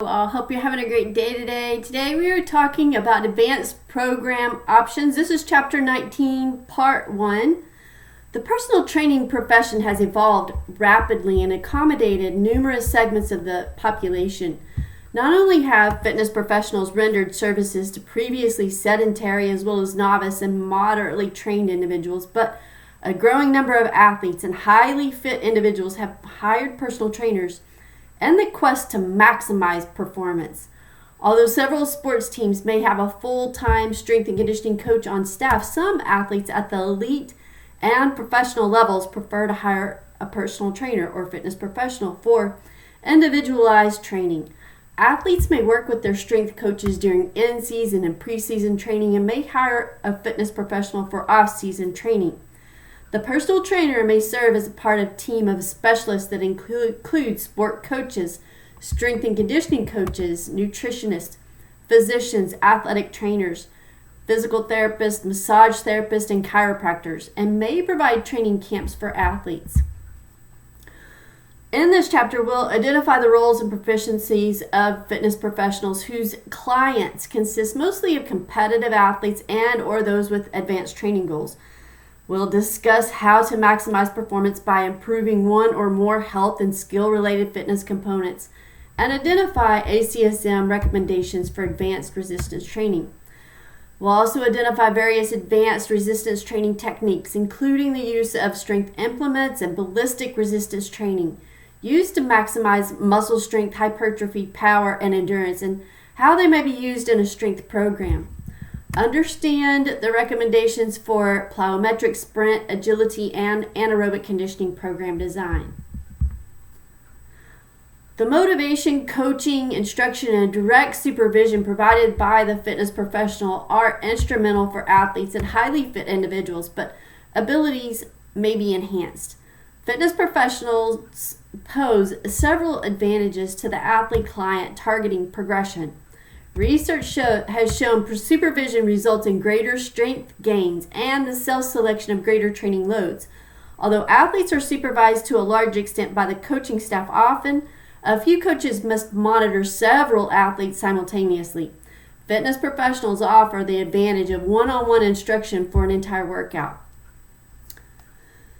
I hope you're having a great day today. Today we are talking about advanced program options. This is chapter 19, part 1. The personal training profession has evolved rapidly and accommodated numerous segments of the population. Not only have fitness professionals rendered services to previously sedentary as well as novice and moderately trained individuals, but a growing number of athletes and highly fit individuals have hired personal trainers and the quest to maximize performance. Although several sports teams may have a full-time strength and conditioning coach on staff, some athletes at the elite and professional levels prefer to hire a personal trainer or fitness professional for individualized training. Athletes may work with their strength coaches during in-season and preseason training and may hire a fitness professional for off-season training. The personal trainer may serve as a part of a team of specialists that include sport coaches, strength and conditioning coaches, nutritionists, physicians, athletic trainers, physical therapists, massage therapists, and chiropractors, and may provide training camps for athletes. In this chapter, we'll identify the roles and proficiencies of fitness professionals whose clients consist mostly of competitive athletes and or those with advanced training goals. We'll discuss how to maximize performance by improving one or more health and skill-related fitness components and identify ACSM recommendations for advanced resistance training. We'll also identify various advanced resistance training techniques, including the use of strength implements and ballistic resistance training, used to maximize muscle strength, hypertrophy, power, and endurance, and how they may be used in a strength program. Understand the recommendations for plyometric, sprint, agility, and anaerobic conditioning program design. The motivation, coaching, instruction, and direct supervision provided by the fitness professional are instrumental for athletes and highly fit individuals, but abilities may be enhanced. Fitness professionals pose several advantages to the athlete-client targeting progression. Research has shown supervision results in greater strength gains and the self-selection of greater training loads. Although athletes are supervised to a large extent by the coaching staff, often a few coaches must monitor several athletes simultaneously. Fitness professionals offer the advantage of one-on-one instruction for an entire workout.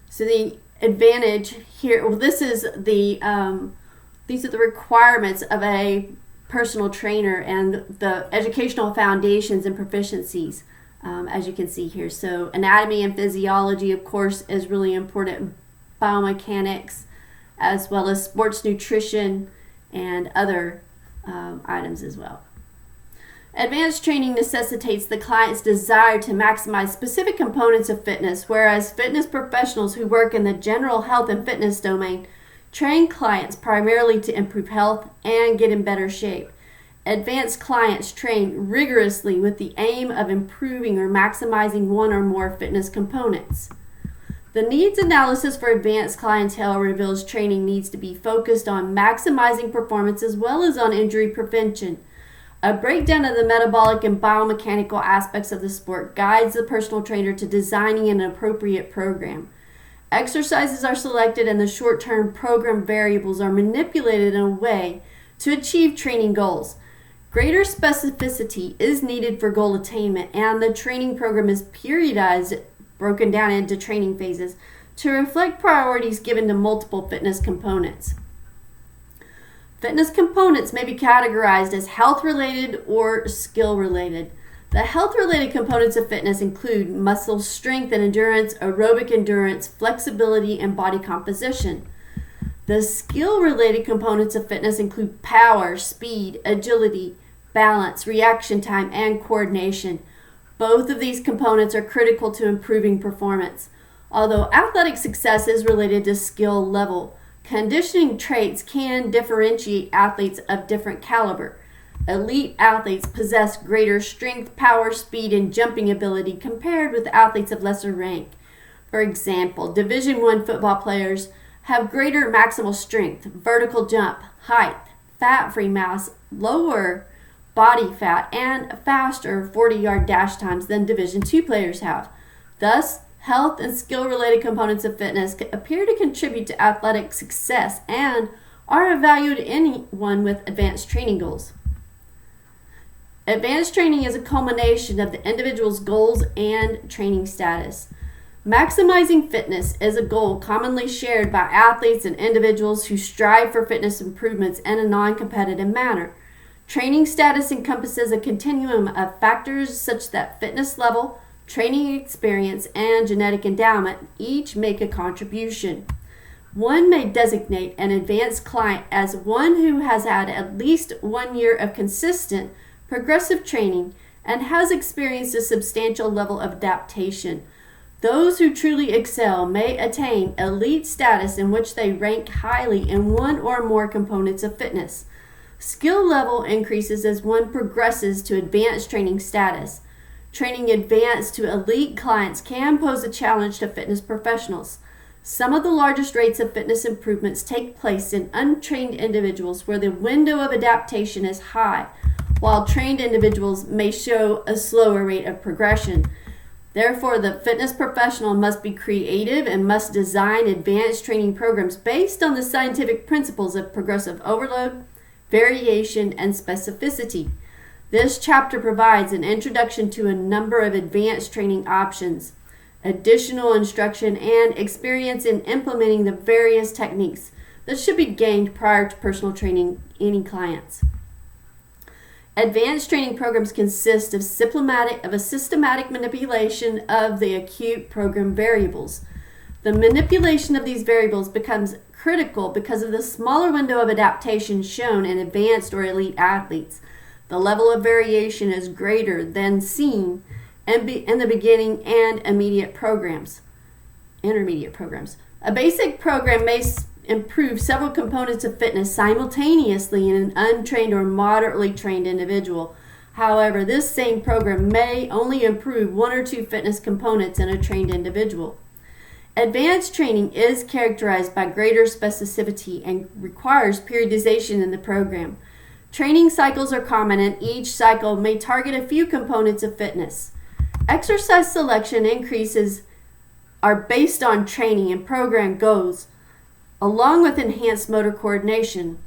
So the advantage here, these are the requirements of a personal trainer and the educational foundations and proficiencies, as you can see here. So anatomy and physiology, of course, is really important. Biomechanics, as well as sports nutrition and other items as well. Advanced training necessitates the client's desire to maximize specific components of fitness, whereas fitness professionals who work in the general health and fitness domain train clients primarily to improve health and get in better shape. Advanced clients train rigorously with the aim of improving or maximizing one or more fitness components. The needs analysis for advanced clientele reveals training needs to be focused on maximizing performance as well as on injury prevention. A breakdown of the metabolic and biomechanical aspects of the sport guides the personal trainer to designing an appropriate program. Exercises are selected and the short-term program variables are manipulated in a way to achieve training goals. Greater specificity is needed for goal attainment, and the training program is periodized, broken down into training phases, to reflect priorities given to multiple fitness components. Fitness components may be categorized as health-related or skill-related. The health-related components of fitness include muscle strength and endurance, aerobic endurance, flexibility, and body composition. The skill-related components of fitness include power, speed, agility, balance, reaction time, and coordination. Both of these components are critical to improving performance. Although athletic success is related to skill level, conditioning traits can differentiate athletes of different caliber. Elite athletes possess greater strength, power, speed, and jumping ability compared with athletes of lesser rank. For example, Division I football players have greater maximal strength, vertical jump, height, fat-free mass, lower body fat, and faster 40-yard dash times than Division II players have. Thus, health and skill-related components of fitness appear to contribute to athletic success and are of value to anyone with advanced training goals. Advanced training is a culmination of the individual's goals and training status. Maximizing fitness is a goal commonly shared by athletes and individuals who strive for fitness improvements in a non-competitive manner. Training status encompasses a continuum of factors such that fitness level, training experience, and genetic endowment each make a contribution. One may designate an advanced client as one who has had at least 1 year of consistent progressive training and has experienced a substantial level of adaptation. Those who truly excel may attain elite status in which they rank highly in one or more components of fitness. Skill level increases as one progresses to advanced training status. Training advanced to elite clients can pose a challenge to fitness professionals. Some of the largest rates of fitness improvements take place in untrained individuals where the window of adaptation is high, while trained individuals may show a slower rate of progression. Therefore, the fitness professional must be creative and must design advanced training programs based on the scientific principles of progressive overload, variation, and specificity. This chapter provides an introduction to a number of advanced training options, additional instruction, and experience in implementing the various techniques that should be gained prior to personal training any clients. Advanced training programs consist of a systematic manipulation of the acute program variables. The manipulation of these variables becomes critical because of the smaller window of adaptation shown in advanced or elite athletes. The level of variation is greater than seen in the beginning and intermediate programs. A basic program may improve several components of fitness simultaneously in an untrained or moderately trained individual. However, this same program may only improve one or two fitness components in a trained individual. Advanced training is characterized by greater specificity and requires periodization in the program. Training cycles are common, and each cycle may target a few components of fitness. Exercise selection increases are based on training and program goals, along with enhanced motor coordination.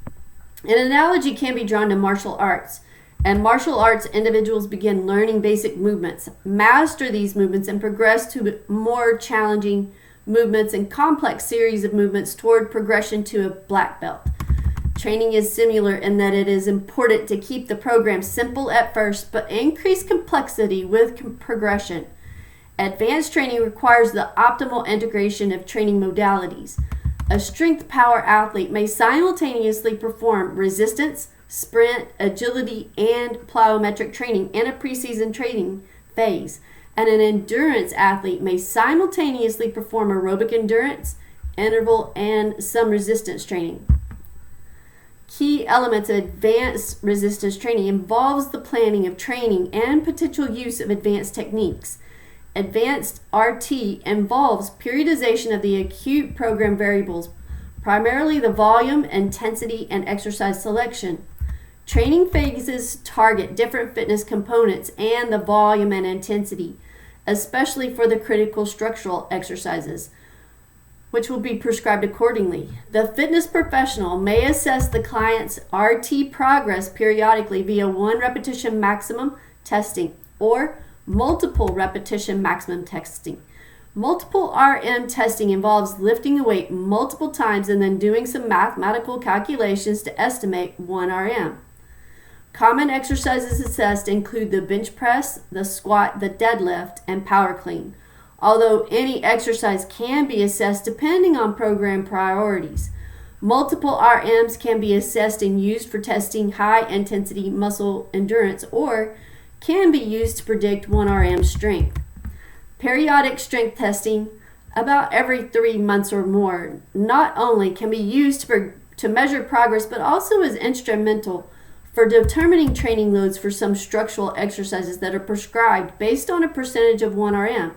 An analogy can be drawn to martial arts. And martial arts individuals begin learning basic movements, master these movements, and progress to more challenging movements and complex series of movements toward progression to a black belt. Training is similar in that it is important to keep the program simple at first, but increase complexity with progression. Advanced training requires the optimal integration of training modalities. A strength power athlete may simultaneously perform resistance, sprint, agility, and plyometric training in a preseason training phase, and an endurance athlete may simultaneously perform aerobic endurance, interval, and some resistance training. Key elements of advanced resistance training involves the planning of training and potential use of advanced techniques. Advanced RT involves periodization of the acute program variables, primarily the volume, intensity, and exercise selection. Training phases target different fitness components and the volume and intensity, especially for the critical structural exercises, which will be prescribed accordingly. The fitness professional may assess the client's RT progress periodically via 1 repetition maximum testing or multiple repetition maximum testing. Multiple RM testing involves lifting a weight multiple times and then doing some mathematical calculations to estimate 1 RM. Common exercises assessed include the bench press, the squat, the deadlift, and power clean, although any exercise can be assessed depending on program priorities. Multiple RMs can be assessed and used for testing high-intensity muscle endurance or can be used to predict 1 RM strength. Periodic strength testing, about every 3 months or more, not only can be used to measure progress, but also is instrumental for determining training loads for some structural exercises that are prescribed based on a percentage of 1 RM.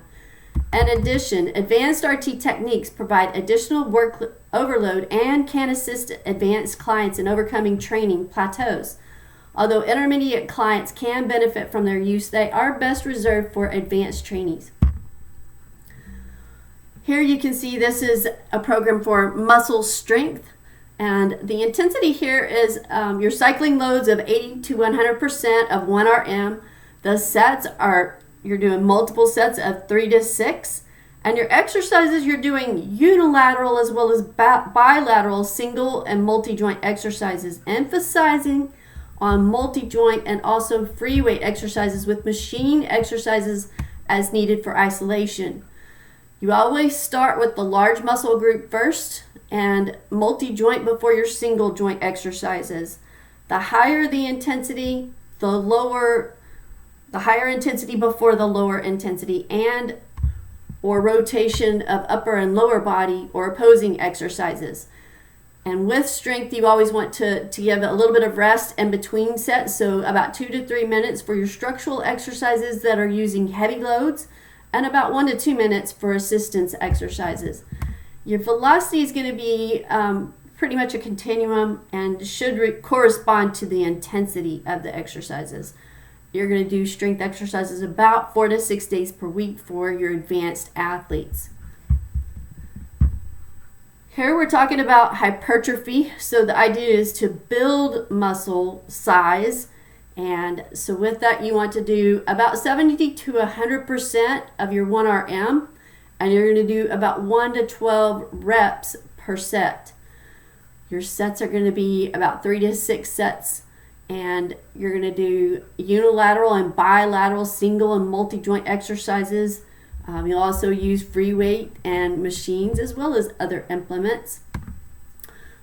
In addition, advanced RT techniques provide additional work overload and can assist advanced clients in overcoming training plateaus. Although intermediate clients can benefit from their use, they are best reserved for advanced trainees. Here you can see this is a program for muscle strength. And the intensity here is your cycling loads of 80 to 100% of 1 RM. The sets are, you're doing multiple sets of 3 to 6. And your exercises, you're doing unilateral as well as bilateral single and multi-joint exercises, emphasizing on multi-joint and also free weight exercises with machine exercises as needed for isolation. You always start with the large muscle group first and multi-joint before your single joint exercises. The higher the intensity, the higher intensity before the lower intensity, and or rotation of upper and lower body or opposing exercises. And with strength, you always want to give a little bit of rest in between sets, so about 2 to 3 minutes for your structural exercises that are using heavy loads, and about 1 to 2 minutes for assistance exercises. Your velocity is going to be pretty much a continuum and should correspond to the intensity of the exercises. You're going to do strength exercises about 4 to 6 days per week for your advanced athletes. Here we're talking about hypertrophy. So the idea is to build muscle size. And so with that, you want to do about 70 to 100% of your 1 RM. And you're going to do about 1 to 12 reps per set. Your sets are going to be about 3 to 6 sets. And you're going to do unilateral and bilateral single and multi-joint exercises. You'll also use free weight and machines as well as other implements.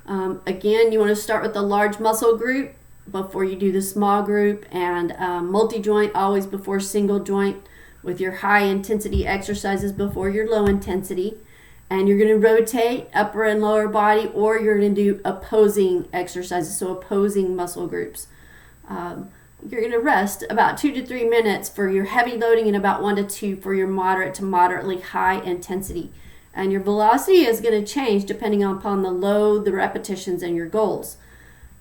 Again, you want to start with the large muscle group before you do the small group, and multi-joint always before single joint, with your high intensity exercises before your low intensity. And you're going to rotate upper and lower body, or you're going to do opposing exercises, so opposing muscle groups. You're going to rest about 2 to 3 minutes for your heavy loading and about 1 to 2 for your moderate to moderately high intensity. And your velocity is going to change depending upon the load, the repetitions, and your goals.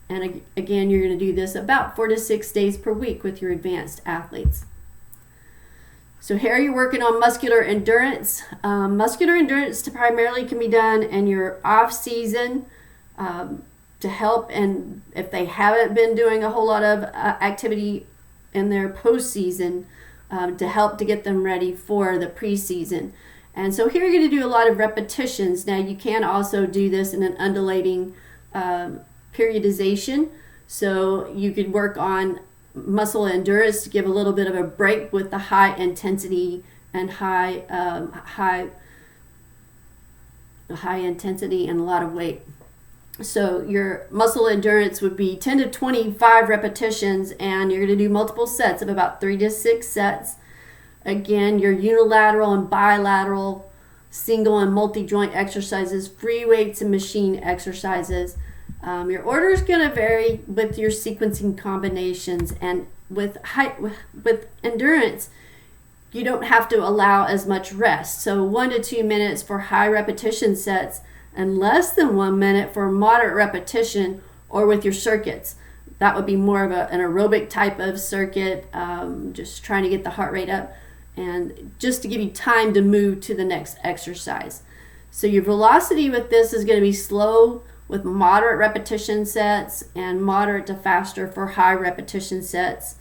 And again, you're going to do this about 4 to 6 days per week with your advanced athletes. So here you're working on muscular endurance. Muscular endurance primarily can be done in your off season to help, and if they haven't been doing a whole lot of activity in their postseason, to help to get them ready for the preseason. And so here you're going to do a lot of repetitions. Now you can also do this in an undulating periodization. So you could work on muscle endurance to give a little bit of a break with the high intensity and high intensity and a lot of weight. So your muscle endurance would be 10 to 25 repetitions, and you're going to do multiple sets of about 3 to 6 sets. Again, your unilateral and bilateral single and multi-joint exercises, free weights and machine exercises. Your order is going to vary with your sequencing combinations, and with endurance, you don't have to allow as much rest. So 1 to 2 minutes for high repetition sets, and less than 1 minute for moderate repetition, or with your circuits. That would be more of an aerobic type of circuit, just trying to get the heart rate up and just to give you time to move to the next exercise. So your velocity with this is going to be slow with moderate repetition sets, and moderate to faster for high repetition sets.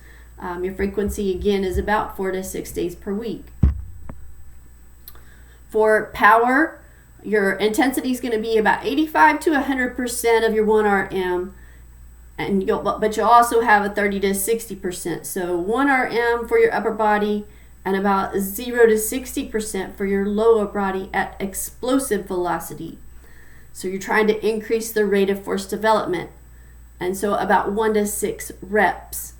Your frequency again is about 4 to 6 days per week. For power, your intensity is going to be about 85 to 100% of your 1 RM, but you'll also have a 30 to 60%. So 1 RM for your upper body and about 0 to 60% for your lower body at explosive velocity. So you're trying to increase the rate of force development. And so about 1 to 6 reps.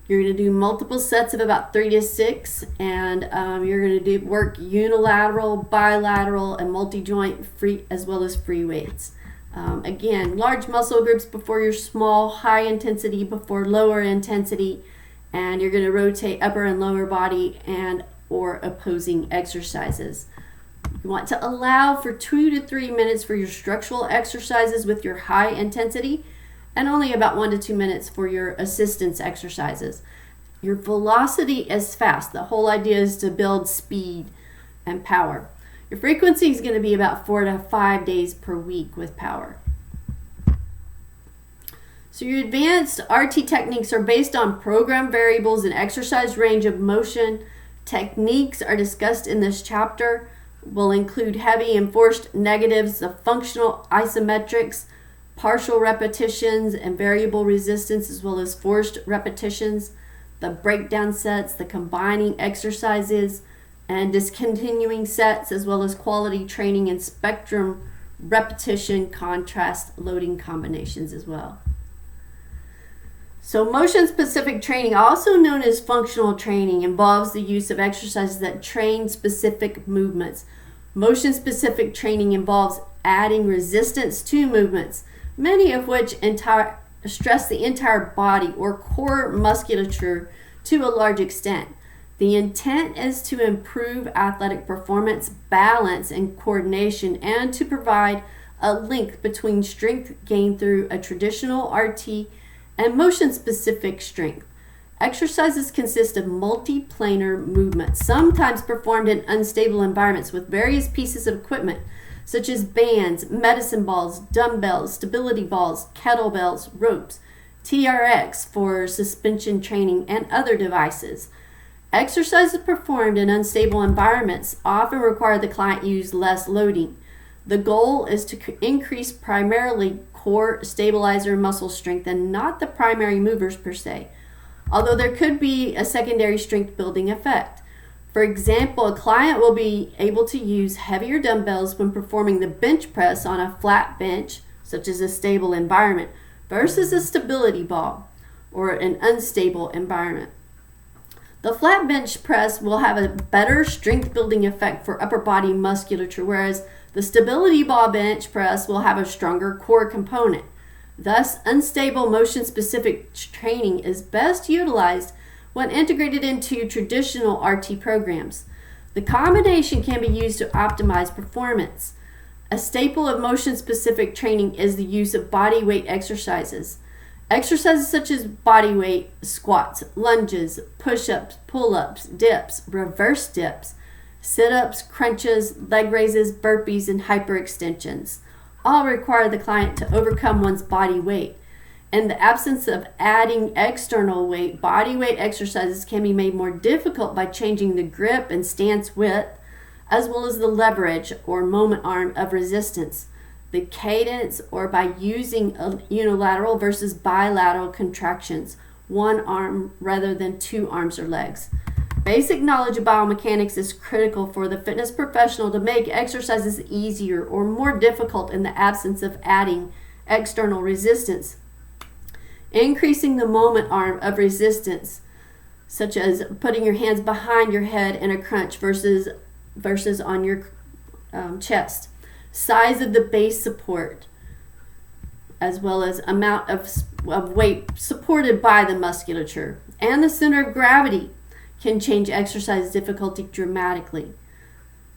You're going to do multiple sets of about 3 to 6, and you're going to work unilateral, bilateral, and multi-joint free as well as free weights. Again, large muscle groups before your small, high intensity before lower intensity, and you're going to rotate upper and lower body and or opposing exercises. You want to allow for 2 to 3 minutes for your structural exercises with your high intensity, and only about 1 to 2 minutes for your assistance exercises. Your velocity is fast. The whole idea is to build speed and power. Your frequency is going to be about 4 to 5 days per week with power. So your advanced RT techniques are based on program variables and exercise range of motion. Techniques are discussed in this chapter will include heavy and forced negatives, the functional isometrics, partial repetitions, and variable resistance, as well as forced repetitions, the breakdown sets, the combining exercises, and discontinuing sets, as well as quality training and spectrum repetition contrast loading combinations as well. So motion-specific training, also known as functional training, involves the use of exercises that train specific movements. Motion-specific training involves adding resistance to movements, many of which stress the entire body or core musculature to a large extent. The intent is to improve athletic performance, balance, and coordination, and to provide a link between strength gained through a traditional RT and motion-specific strength. Exercises consist of multiplanar movements, sometimes performed in unstable environments with various pieces of equipment, such as bands, medicine balls, dumbbells, stability balls, kettlebells, ropes, TRX for suspension training, and other devices. Exercises performed in unstable environments often require the client use less loading. The goal is to increase primarily core stabilizer muscle strength and not the primary movers per se, although there could be a secondary strength building effect. For example, a client will be able to use heavier dumbbells when performing the bench press on a flat bench, such as a stable environment, versus a stability ball or an unstable environment. The flat bench press will have a better strength building effect for upper body musculature, whereas the stability ball bench press will have a stronger core component. Thus, unstable motion-specific training is best utilized when integrated into traditional RT programs. The combination can be used to optimize performance. A staple of motion-specific training is the use of body weight exercises. Exercises such as body weight squats, lunges, push-ups, pull-ups, dips, reverse dips, sit-ups, crunches, leg raises, burpees, and hyperextensions all require the client to overcome one's body weight. In the absence of adding external weight, body weight exercises can be made more difficult by changing the grip and stance width, as well as the leverage or moment arm of resistance, the cadence, or by using a unilateral versus bilateral contractions, one arm rather than two arms or legs. Basic knowledge of biomechanics is critical for the fitness professional to make exercises easier or more difficult in the absence of adding external resistance. Increasing the moment arm of resistance, such as putting your hands behind your head in a crunch versus on your chest. Size of the base support, as well as amount of weight supported by the musculature, and the center of gravity can change exercise difficulty dramatically.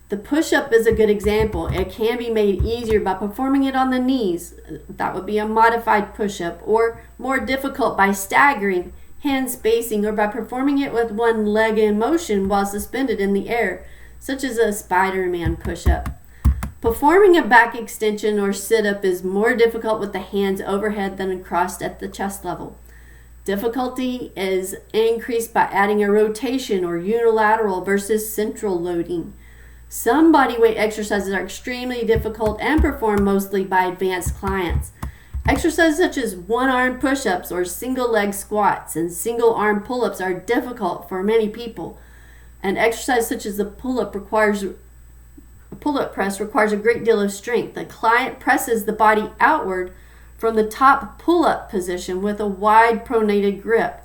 The push-up is a good example. It can be made easier by performing it on the knees. That would be a modified push-up, or more difficult by staggering, hand spacing, or by performing it with one leg in motion while suspended in the air, such as a Spider-Man push-up. Performing a back extension or sit-up is more difficult with the hands overhead than crossed at the chest level. Difficulty is increased by adding a rotation or unilateral versus central loading. Some bodyweight exercises are extremely difficult and performed mostly by advanced clients. Exercises such as one-arm push-ups or single-leg squats and single-arm pull-ups are difficult for many people. An exercise such as the pull-up press requires a great deal of strength. The client presses the body outward from the top pull-up position with a wide pronated grip.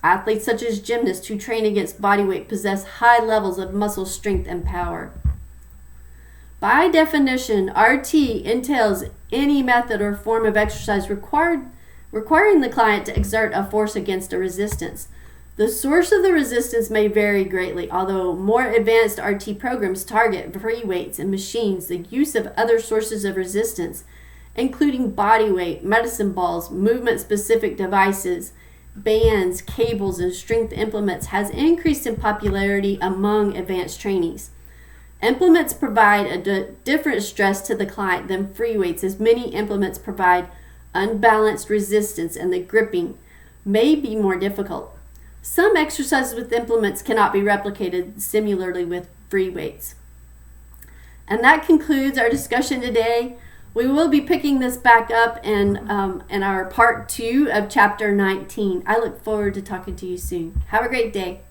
Athletes such as gymnasts who train against bodyweight possess high levels of muscle strength and power. By definition, RT entails any method or form of exercise requiring the client to exert a force against a resistance. The source of the resistance may vary greatly, although more advanced RT programs target free weights and machines. The use of other sources of resistance, including body weight, medicine balls, movement-specific devices, bands, cables, and strength implements, has increased in popularity among advanced trainees. Implements provide a different stress to the client than free weights, as many implements provide unbalanced resistance, and the gripping may be more difficult. Some exercises with implements cannot be replicated similarly with free weights. And that concludes our discussion today. We will be picking this back up in our part 2 of chapter 19. I look forward to talking to you soon. Have a great day.